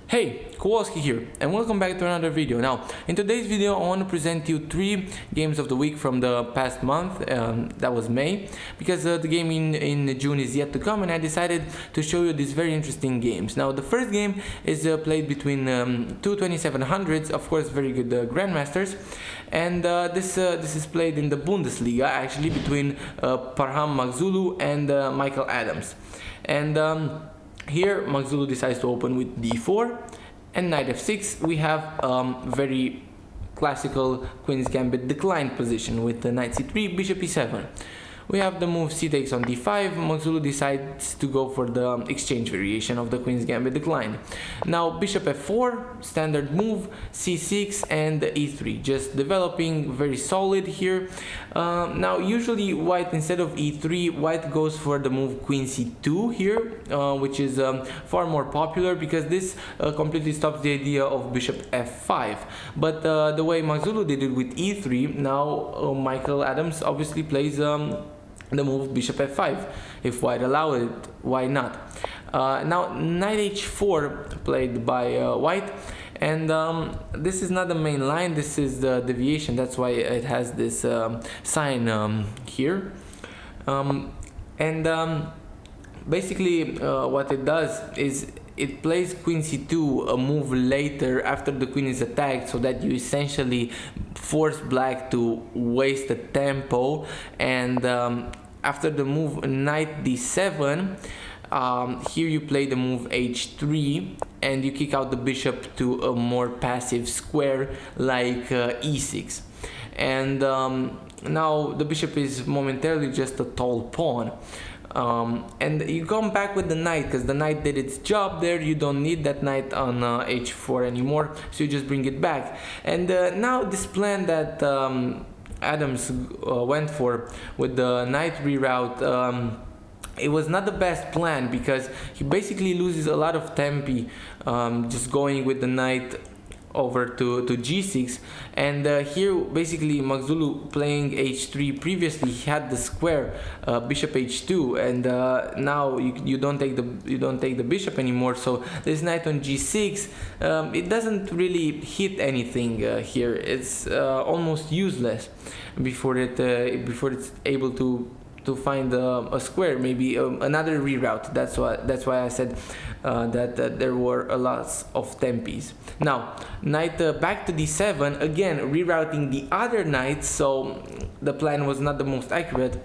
Hey, Kowalski here, and welcome back to another video. Now, in today's video, I want to present you 3 games of the week from the past month, that was May, because the game in June is yet to come, and I decided to show you these very interesting games. Now, the first game is played between two 2700s, of course, very good grandmasters, and this is played in the Bundesliga, actually, between Parham Maghzoulu and Michael Adams. And here, Maghzoulu decides to open with d4, and knight f6. We have very classical Queen's Gambit declined position with the knight c3, bishop e7. We have the move c takes on d5. Maghzoulu decides to go for the exchange variation of the Queen's Gambit decline. Now bishop f4, standard move, c6 and e3, just developing very solid here. Now usually white, instead of e3, white goes for the move queen c2 here, which is far more popular because this completely stops the idea of bishop f5. But the way Maghzoulu did it with e3, now Michael Adams obviously plays the move bishop f5. If white allow it, why not? Now knight h4 played by white, and this is not the main line, this is the deviation, that's why it has this sign here. Basically what it does is it plays queen c2 a move later after the queen is attacked, so that you essentially force black to waste the tempo. And after the move knight d7, here you play the move h3 and you kick out the bishop to a more passive square like e6. And now the bishop is momentarily just a tall pawn. And you come back with the knight because the knight did its job there. You don't need that knight on h4 anymore, so you just bring it back. And now this plan that Adams went for with the knight reroute, it was not the best plan because he basically loses a lot of tempi just going with the knight over to g6. And here basically Maghzoulu playing h3, previously he had the square bishop h2, and now you don't take the bishop anymore, so this knight on g6, it doesn't really hit anything here. It's almost useless before it's able to find a square, maybe another reroute. That's why I said that there were a lot of tempis. Now knight back to d7, again rerouting the other knight, so the plan was not the most accurate.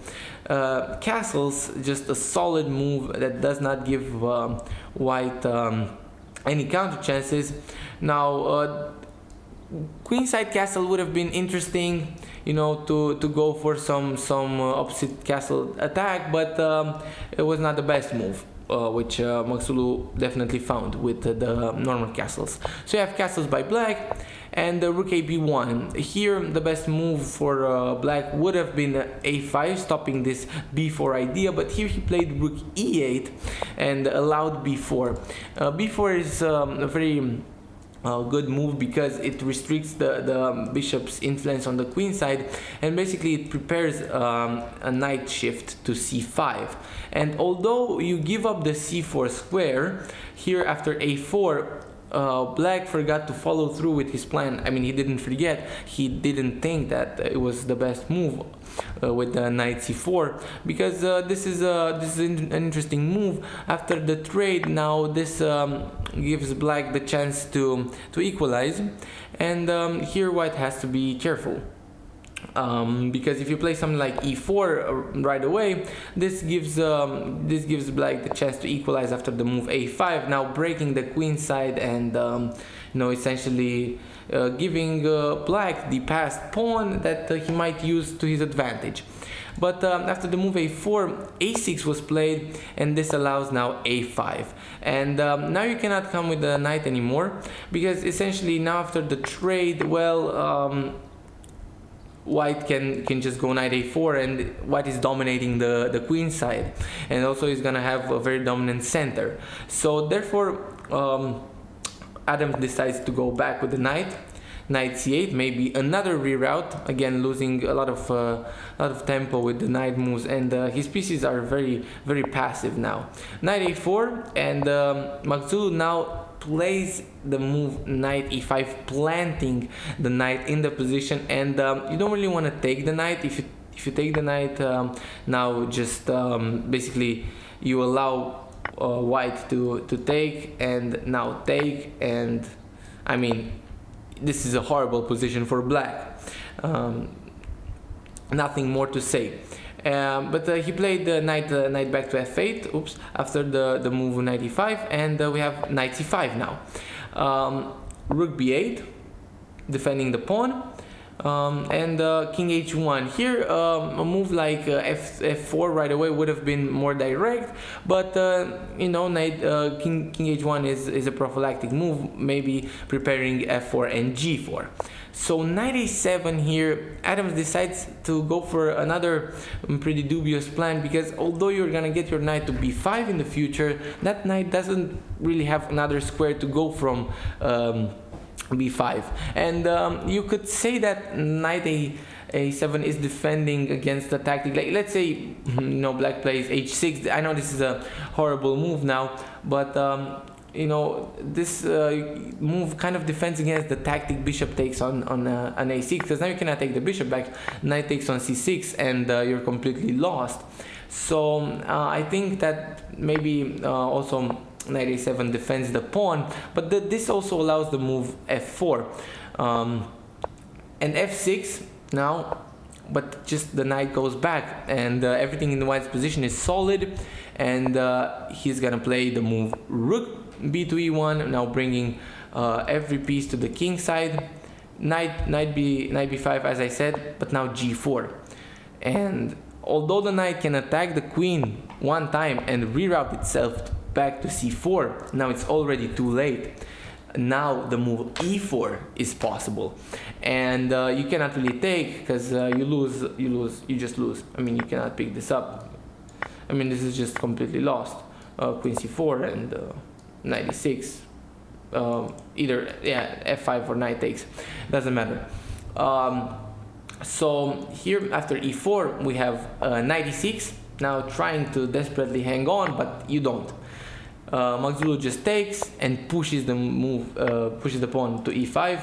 Castles, just a solid move that does not give white any counter chances. Now queenside castle would have been interesting, you know, to go for some opposite castle attack, but it was not the best move, which Maghzoulu definitely found with the normal castles. So you have castles by black and rook a b1. Here the best move for black would have been a5, stopping this b4 idea, but here he played rook e8 and allowed b4. B4 is a very good move because it restricts the bishop's influence on the queen side, and basically it prepares a knight shift to c5. And although you give up the c4 square, here after a4, black forgot to follow through with his plan. I mean, he didn't forget, he didn't think that it was the best move with the knight c4, because this is an interesting move. After the trade, now this gives black the chance to equalize, and here white has to be careful. Because if you play something like e4 right away, this gives black the chance to equalize after the move a5, now breaking the queen side and you know, essentially giving black the passed pawn that he might use to his advantage. But after the move a4, a6 was played, and this allows now a5. And now you cannot come with the knight anymore, because essentially now after the trade, well, white can just go knight a4, and white is dominating the queen side, and also is gonna have a very dominant center. So therefore Adams decides to go back with the knight c8, maybe another reroute, again losing a lot of tempo with the knight moves, and his pieces are very passive now. Knight a4, and Maghzoulu now plays the move knight e5, planting the knight in the position, and you don't really want to take the knight. If you take the knight, now just basically you allow white to take, and now take, and I mean, this is a horrible position for black. Nothing more to say. But he played the knight back to f8. Oops! After the move knight e5, and we have knight c5 now. Rook b8, defending the pawn, and king h1. Here, a move like f4 right away would have been more direct, but you know, king h1 is a prophylactic move, maybe preparing f4 and g4. So knight a7 here, Adams decides to go for another pretty dubious plan, because although you're gonna get your knight to b5 in the future, that knight doesn't really have another square to go from b5, and you could say that knight a7 is defending against the tactic. Like, let's say, you know, black plays h6. I know this is a horrible move now, but you know, this move kind of defends against the tactic bishop takes on an a6, because now you cannot take the bishop back. Knight takes on c6, and you're completely lost. So I think that maybe also knight a7 defends the pawn, but this also allows the move f4 and f6 now, but just the knight goes back, and everything in the white's position is solid, and he's gonna play the move rook b to e1, now bringing every piece to the king side. Knight b5, as I said, but now g4, and although the knight can attack the queen one time and reroute itself back to c4, now it's already too late. Now the move e4 is possible, and you cannot really take, because you just lose. I mean, you cannot pick this up. I mean, this is just completely lost. Queen c4 and knight e6, either f5 or knight takes, doesn't matter. So here after e4 we have knight e6, now trying to desperately hang on, but you don't. Magzulu just takes and pushes the move, pushes the pawn to e5.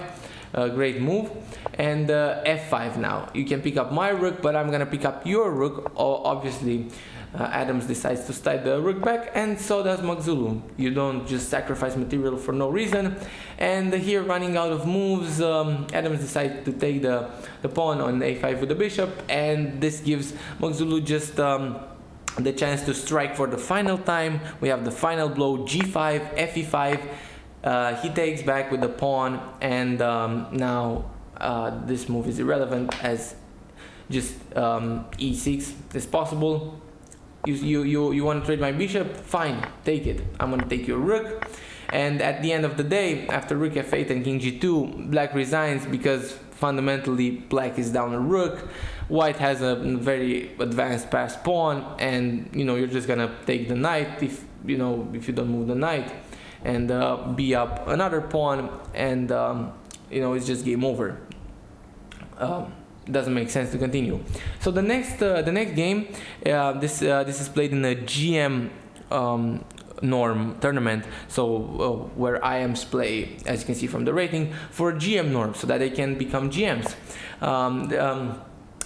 Great move. And f5 now. You can pick up my rook, but I'm gonna pick up your rook. Obviously, Adams decides to slide the rook back, and so does Magzulu. You don't just sacrifice material for no reason. And here, running out of moves, Adams decides to take the pawn on a5 with the bishop, and this gives Magzulu just the chance to strike for the final time. We have the final blow, g5, fe5. He takes back with the pawn, and now this move is irrelevant, as just e6 is possible. You want to trade my bishop? Fine, take it. I'm going to take your rook. And at the end of the day, after rook f8 and king g2, black resigns, because fundamentally black is down a rook. White has a very advanced passed pawn, and you're just gonna take the knight if you don't move the knight, and be up another pawn, and it's just game over. Doesn't make sense to continue. So the next game, this is played in a GM norm tournament, so where IMs play, as you can see from the rating, for GM norm, so that they can become GMs.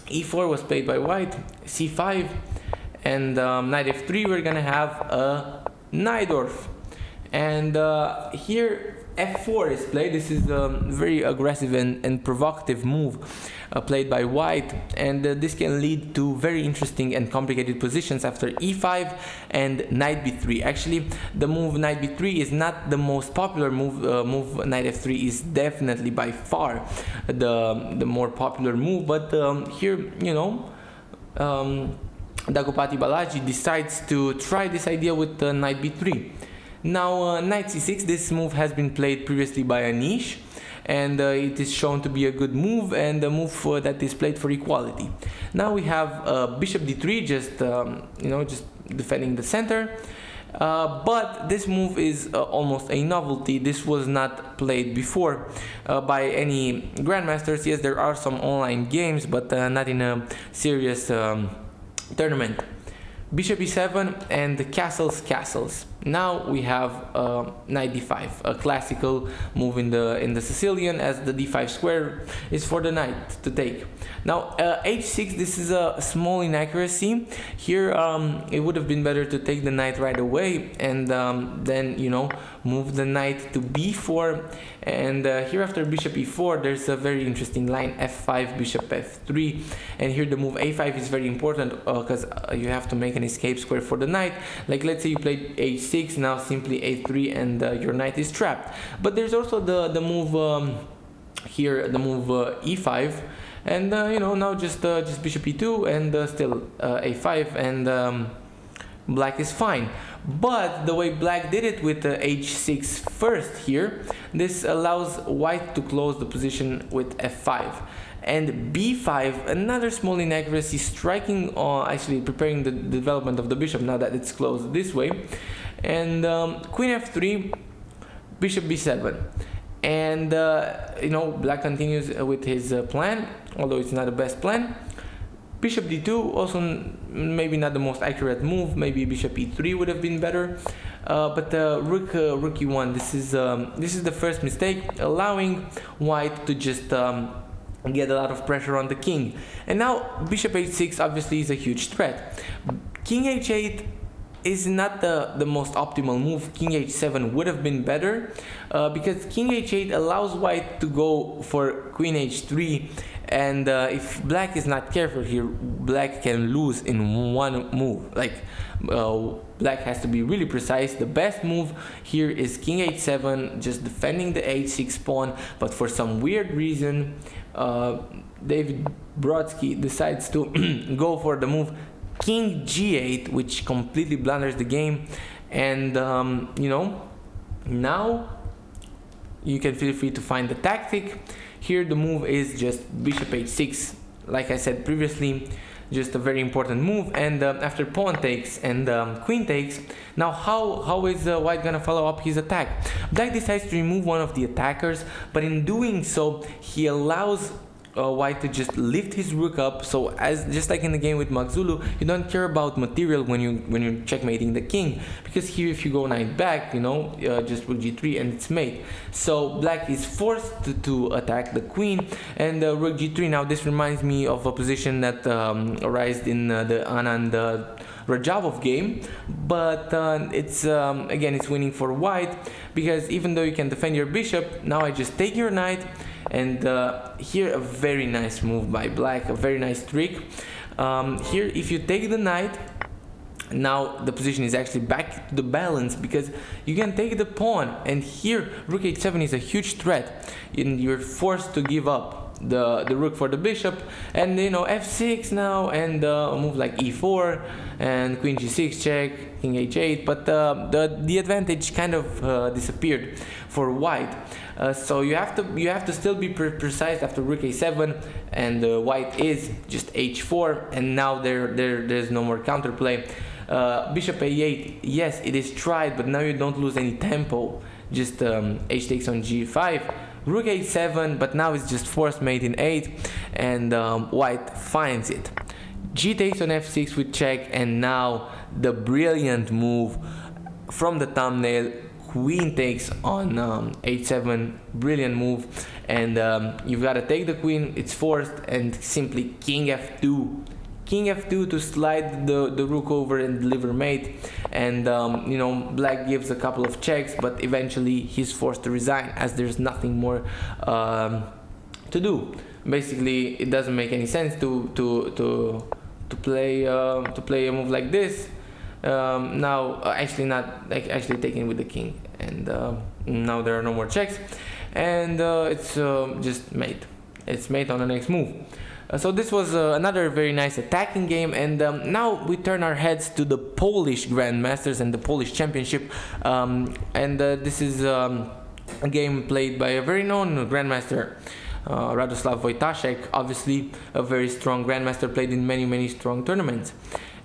E4 was played by white, c5, and knight f3. We're gonna have a Najdorf, and here f4 is played. This is a very aggressive and provocative move played by white, and this can lead to very interesting and complicated positions after e5 and knight b3. Actually, the move knight b3 is not the most popular move. Move knight f3 is definitely by far the more popular move, but here Daghupati Balaji decides to try this idea with knight b3. Now knight c6, this move has been played previously by Anish, and it is shown to be a good move, and a move that is played for equality. Now we have bishop d3, just defending the center, but this move is almost a novelty. This was not played before by any grandmasters. Yes, there are some online games, but not in a serious tournament. Bishop e7 and castles. Now we have knight d5, a classical move in the Sicilian, as the d5 square is for the knight to take. Now h6, this is a small inaccuracy. Here it would have been better to take the knight right away and then, you know, move the knight to b4. And here after bishop e4, there's a very interesting line, f5, bishop f3. And here the move a5 is very important because you have to make an escape square for the knight. Like, let's say you played h6, now simply a3, and your knight is trapped. But there's also the move here, the move e5. And you know, now just bishop e2 and still a5, and black is fine. But the way black did it with h6 first here, this allows white to close the position with f5. And b5, another small inaccuracy, striking, actually preparing the development of the bishop now that it's closed this way. And queen f3, bishop b7. And you know, black continues with his plan, although it's not the best plan. Bishop d2, also maybe not the most accurate move. Maybe bishop e3 would have been better. But rook e1, this is the first mistake, allowing white to just get a lot of pressure on the king. And now bishop h6 obviously is a huge threat. King h8 is not the most optimal move. King h7 would have been better because king h8 allows white to go for queen h3, and if black is not careful here, black can lose in one move. Like black has to be really precise. The best move here is king h7, just defending the h6 pawn, but for some weird reason David Brodsky decides to go for the move king g8, which completely blunders the game. And you know, now you can feel free to find the tactic. Here the move is just bishop h6, like I said previously, just a very important move. And after pawn takes and queen takes, now how is white gonna follow up his attack? Black decides to remove one of the attackers, but in doing so he allows white to just lift his rook up. So just like in the game with Magzulu, you don't care about material when you're checkmating the king, because here if you go knight back, you know, just rook g3 and it's mate. So black is forced to attack the queen, and rook g3. Now this reminds me of a position that arose in the Anand Rajabov game, but it's again, it's winning for white, because even though you can defend your bishop, now I just take your knight. And here a very nice move by black, a very nice trick. Here if you take the knight, now the position is actually back to the balance, because you can take the pawn, and here rook h7 is a huge threat, and you're forced to give up the rook for the bishop. And you know, f6 now, and a move like e4 and queen g6 check, king h8, but the advantage kind of disappeared for white. So you have to still be precise after rook a7, and white is just h4, and now there's no more counterplay. Bishop a8, yes, it is tried, but now you don't lose any tempo. Just h takes on g5, rook a7, but now it's just forced mate in 8, and white finds it. G takes on f6 with check, and now the brilliant move from the thumbnail, queen takes on h7, brilliant move. And you've got to take the queen, it's forced, and simply king f2. King f2 to slide the rook over and deliver mate. And you know, black gives a couple of checks, but eventually he's forced to resign, as there's nothing more to do. Basically, it doesn't make any sense to play a move like this. Now actually not, like, actually taking with the king, and now there are no more checks, and it's just mate. It's mate on the next move. So this was another very nice attacking game, and now we turn our heads to the Polish Grandmasters and the Polish Championship, and this is a game played by a very known Grandmaster, Radoslav Wojtaszek, obviously a very strong Grandmaster, played in many strong tournaments.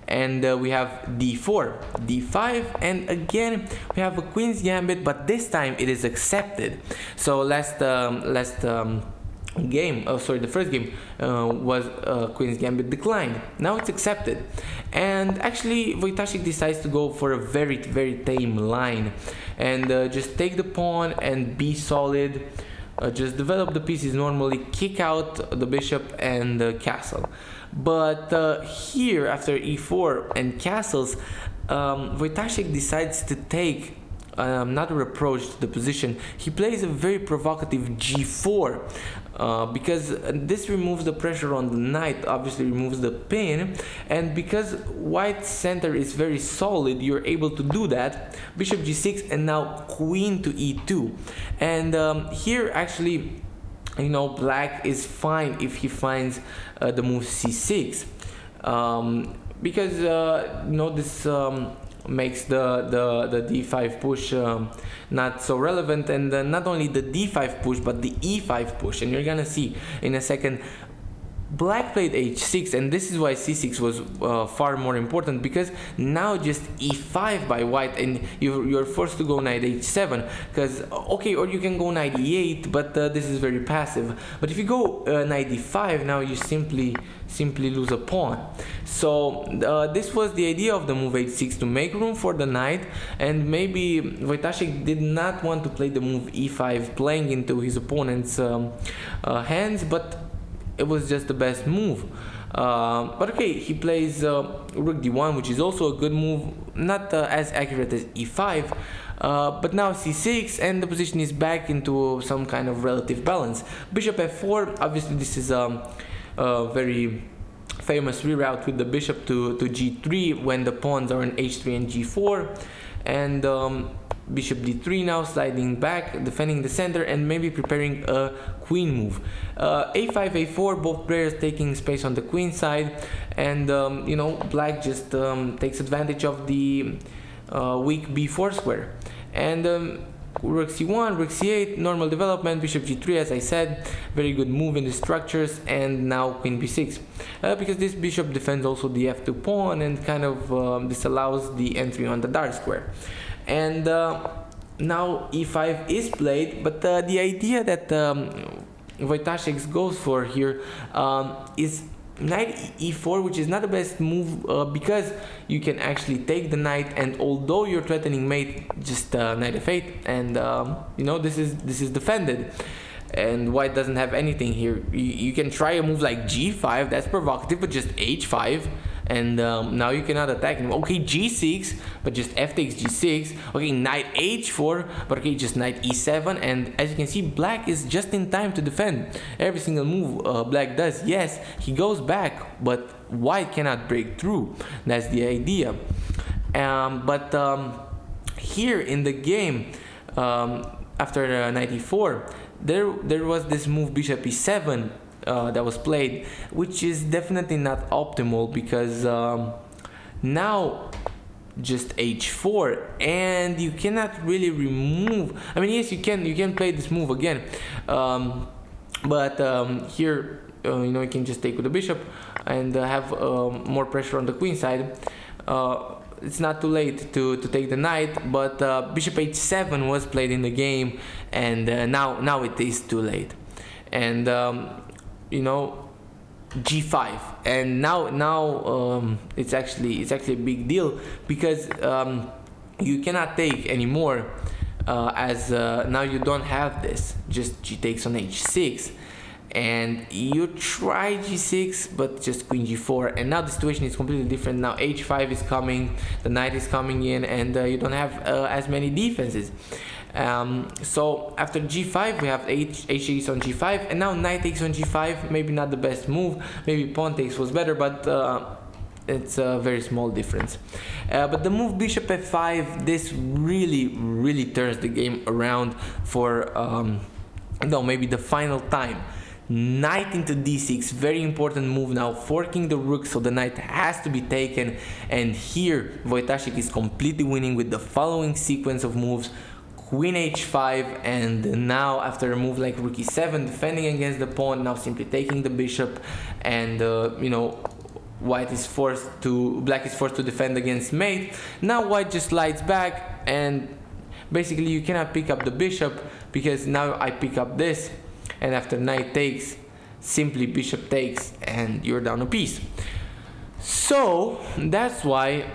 And we have d4, d5, and again we have a queen's gambit, but this time it is accepted. So last the first game was Queen's Gambit declined. Now it's accepted, and actually Wojtaszek decides to go for a very tame line, and just take the pawn and be solid. Just develop the pieces normally, kick out the bishop and the castle. But here, after e4 and castles, Wojtaszek decides to take another approach to the position. He plays a very provocative g4 because this removes the pressure on the knight, obviously removes the pin, and because white's center is very solid, you're able to do that. Bishop g6 and now queen to e2, and here actually, you know, black is fine if he finds the move c6, because you know, this makes the d5 push not so relevant, and not only the d5 push but the e5 push, and you're gonna see in a second. Black played h6, and this is why c6 was far more important, because now just e5 by white, and you're forced to go knight h7, because okay, or you can go knight e8, but this is very passive. But if you go knight d5, now you simply lose a pawn. So this was the idea of the move h6, to make room for the knight, and maybe Wojtaszek did not want to play the move e5 playing into his opponent's hands, but it was just the best move. But okay, he plays rook d1, which is also a good move, not as accurate as e5, but now c6, and the position is back into some kind of relative balance. Bishop f4, obviously this is a very famous reroute with the bishop to g3 when the pawns are in h3 and g4, and bishop d3 now, sliding back, defending the center, and maybe preparing a queen move. a5, a4, both players taking space on the queen side, and you know, black just takes advantage of the weak b4 square. And rook c1, rook c8, normal development, bishop g3, as I said, very good move in the structures, and now queen b6, because this bishop defends also the f2 pawn and kind of disallows the entry on the dark square. And now e5 is played, but the idea that Wojtaszek goes for here is knight e4, which is not the best move, because you can actually take the knight, and although you're threatening mate, just knight f8, and you know, this is defended, and white doesn't have anything here. You can try a move like g5, that's provocative, but just h5, and now you cannot attack him. Okay, g6, but just f takes g6. Okay, knight h4, but okay, just knight e7, and as you can see, black is just in time to defend every single move black does. Yes, he goes back, but white cannot break through. That's the idea. But here in the game, after knight e4, there was this move bishop e7 that was played, which is definitely not optimal, because now just h4, and you cannot really remove. I mean, yes, you can play this move again, but here you know, you can just take with the bishop and have more pressure on the queen side. It's not too late to take the knight, but bishop h7 was played in the game, and now it is too late. And you know, g5, and now it's actually a big deal, because you cannot take anymore, as now you don't have this. Just g takes on h6, and you try g6, but just queen g4, and now the situation is completely different. Now h5 is coming, the knight is coming in, and you don't have as many defenses. So after g5 we have h takes on g5, and now knight takes on g5. Maybe not the best move, maybe pawn takes was better, but it's a very small difference. But the move bishop f5, this really turns the game around for no, maybe the final time. Knight into d6, very important move now, forking the rook, so the knight has to be taken, and here Wojtaszek is completely winning with the following sequence of moves: queen h5, and now after a move like rook e7, defending against the pawn, now simply taking the bishop, and you know, black is forced to defend against mate. Now white just slides back, and basically you cannot pick up the bishop, because now I pick up this, and after knight takes, simply bishop takes, and you're down a piece. So that's why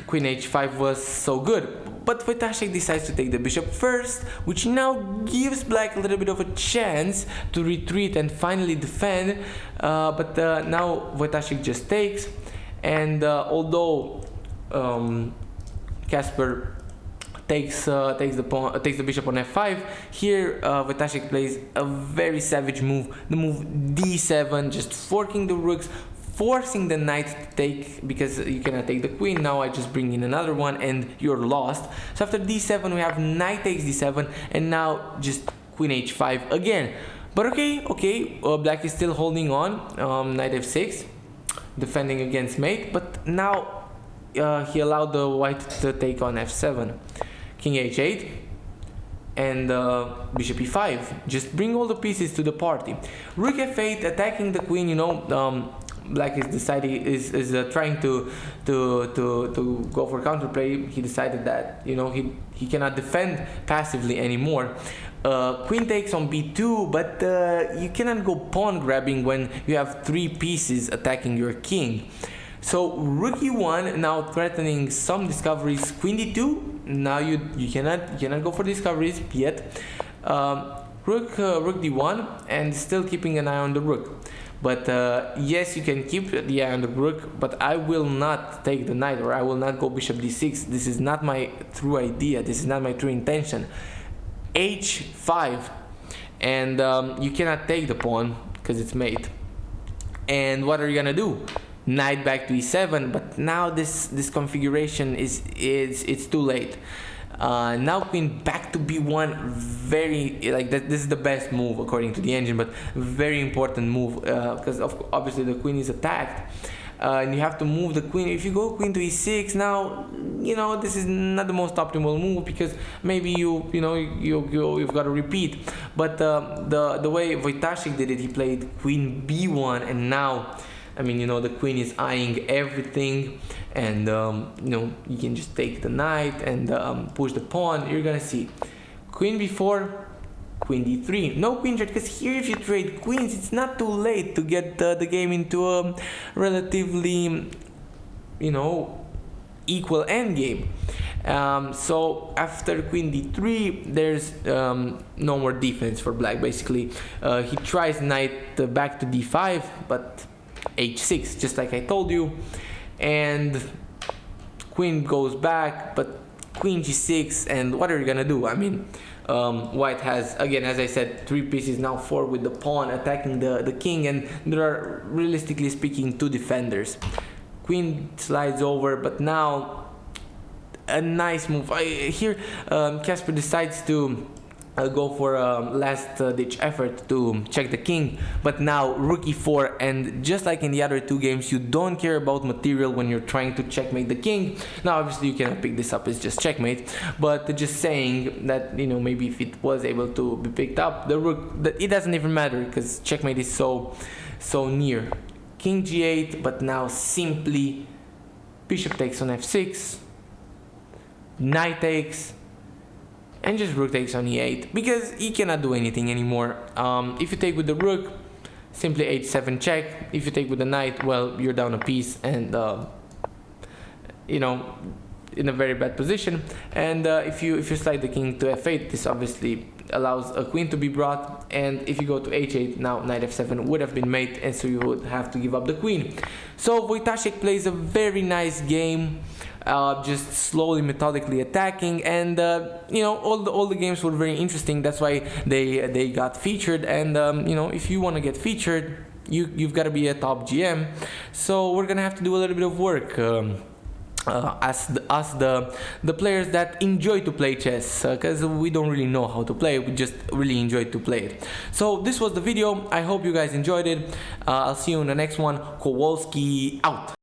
queen h5 was so good. But Wojtaszek decides to take the bishop first, which now gives black a little bit of a chance to retreat and finally defend. But now Wojtaszek just takes, and although Kasper takes the bishop on f5, here Wojtaszek plays a very savage move, the move d7, just forking the rooks, forcing the knight to take, because you cannot take the queen. Now I just bring in another one and you're lost. So after d7 we have knight takes d7, and now just queen h5 again. But okay, black is still holding on. Knight f6, defending against mate, but now he allowed the white to take on f7, king h8, and bishop e5. Just bring all the pieces to the party. Rook f8, attacking the queen. You know, black is deciding is trying to go for counterplay. He decided that, you know, he cannot defend passively anymore. Queen takes on b2, but you cannot go pawn grabbing when you have 3 pieces attacking your king. So rook e1, now threatening some discoveries. Queen d2, now you cannot go for discoveries yet. Rook d1, and still keeping an eye on the rook. But yes, you can keep the eye on the rook, but I will not take the knight, or I will not go bishop d6. This is not my true idea. This is not my true intention. h5, and you cannot take the pawn because it's mate. And what are you gonna do? Knight back to e7, but now this configuration it's too late. Now queen back to b1, very like that. This is the best move according to the engine, but very important move because obviously the queen is attacked, and you have to move the queen. If you go queen to e6, now you know this is not the most optimal move, because maybe you've got to repeat. But the way Wojtaszek did it, he played queen b1, and now, I mean, you know, the queen is eyeing everything, and you know, you can just take the knight and push the pawn. You're gonna see queen b4, queen d3, no queen trade, because here if you trade queens, it's not too late to get the game into a relatively, you know, equal endgame. So after queen d3, there's no more defense for black. Basically, he tries knight back to d5, but h6, just like I told you, and queen goes back, but queen g6, and what are you gonna do? I mean, white has, again, as I said, 3 pieces, now 4 with the pawn attacking the king, and there are, realistically speaking, 2 defenders. Queen slides over, but now a nice move. Here Kasper decides to go for a last ditch effort to check the king, but now rook e4, and just like in the other 2 games, you don't care about material when you're trying to checkmate the king. Now obviously you cannot pick this up, it's just checkmate, but just saying that, you know, maybe if it was able to be picked up, the rook, it doesn't even matter because checkmate is so near. King g8, but now simply bishop takes on f6, knight takes, and just rook takes on e8, because he cannot do anything anymore. If you take with the rook, simply h7 check. If you take with the knight, well, you're down a piece, and you know, in a very bad position. And if you slide the king to f8, this obviously allows a queen to be brought, and if you go to h8, now knight f7 would have been mate, and so you would have to give up the queen. So Wojtaszek plays a very nice game, just slowly, methodically attacking, and you know, all the games were very interesting. That's why they got featured, and you know, if you want to get featured, you've got to be a top GM. So we're gonna have to do a little bit of work. As the players that enjoy to play chess, because we don't really know how to play, we just really enjoy to play it. So this was the video. I hope you guys enjoyed it. I'll see you in the next one. Kowalski out.